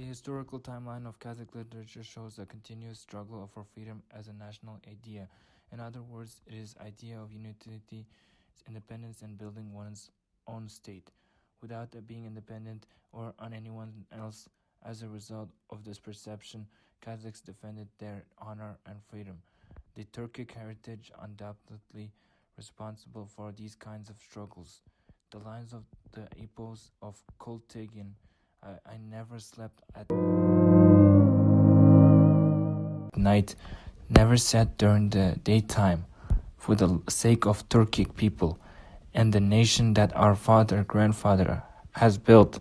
The historical timeline of Kazakh literature shows a continuous struggle for freedom as a national idea. In other words, it is idea of unity, independence, and building one's own state, without being independent or on anyone else. As a result of this perception, Kazakhs defended their honor and freedom. The Turkic heritage undoubtedly responsible for these kinds of struggles. The lines of the epos of Otegen, I never slept at night, never sat during the daytime, for the sake of Turkic people and the nation that our grandfather has built,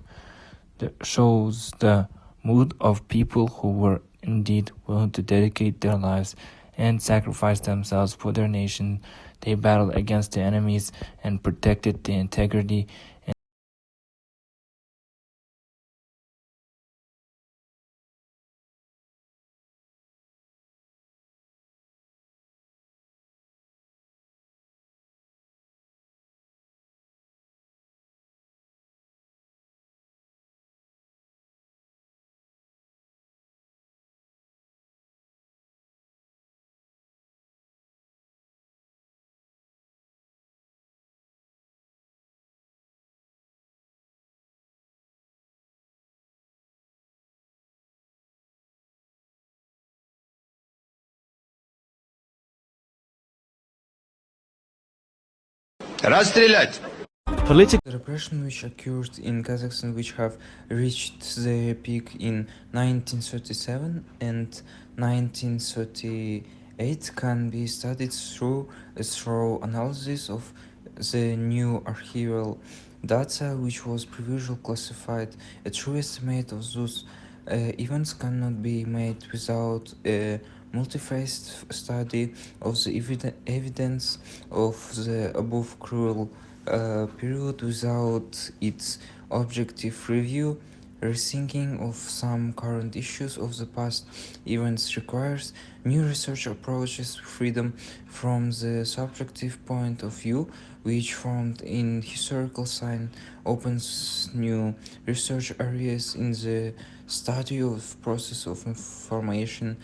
shows the mood of people who were indeed willing to dedicate their lives and sacrifice themselves for their nation. They battled against the enemies and protected the integrity and Расстрелять! Political repression which occurred in Kazakhstan, which have reached the peak in 1937 and 1938, can be studied through a thorough analysis of the new archival data, which was previously classified. A true estimate of those events cannot be made without a multi-phased study of the evidence of the above cruel period. Without its objective review, rethinking of some current issues of the past events requires new research approaches. Freedom from the subjective point of view, which found in historical science, opens new research areas in the study of process of information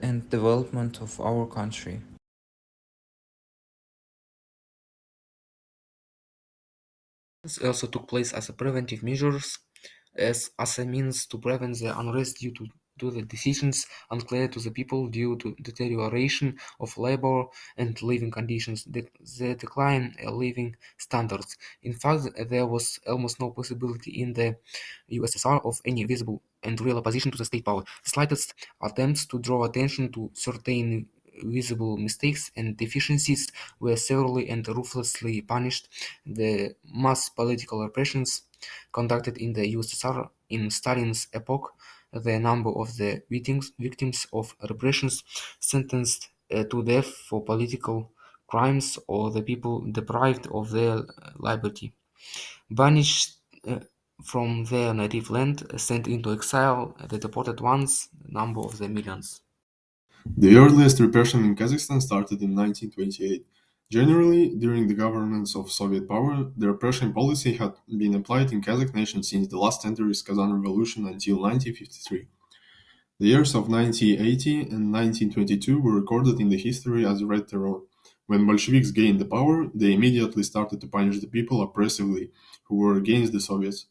and development of our country. Also took place as a preventive measures as a means to prevent the unrest due to the decisions unclear to the people due to deterioration of labor and living conditions, the decline in living standards. In fact, there was almost no possibility in the USSR of any visible and real opposition to the state power. The slightest attempts to draw attention to certain visible mistakes and deficiencies were severely and ruthlessly punished. The mass political repressions conducted in the USSR in Stalin's epoch, the number of the victims of repressions sentenced to death for political crimes or the people deprived of their liberty, banished from their native land, sent into exile, the deported ones, number of the millions. The earliest repression in Kazakhstan started in 1928. Generally, during the governance of Soviet power, the repression policy had been applied in Kazakh nation since the last century's Kazan Revolution until 1953. The years of 1980 and 1922 were recorded in the history as Red Terror. When Bolsheviks gained the power, they immediately started to punish the people oppressively who were against the Soviets.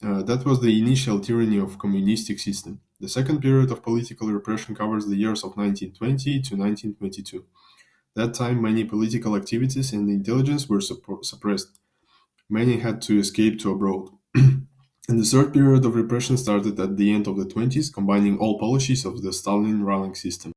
That was the initial tyranny of communistic system. The second period of political repression covers the years of 1920 to 1922. That time, many political activities and intelligence were suppressed. Many had to escape to abroad. And the third period of repression started at the end of the 20s, combining all policies of the Stalin running system.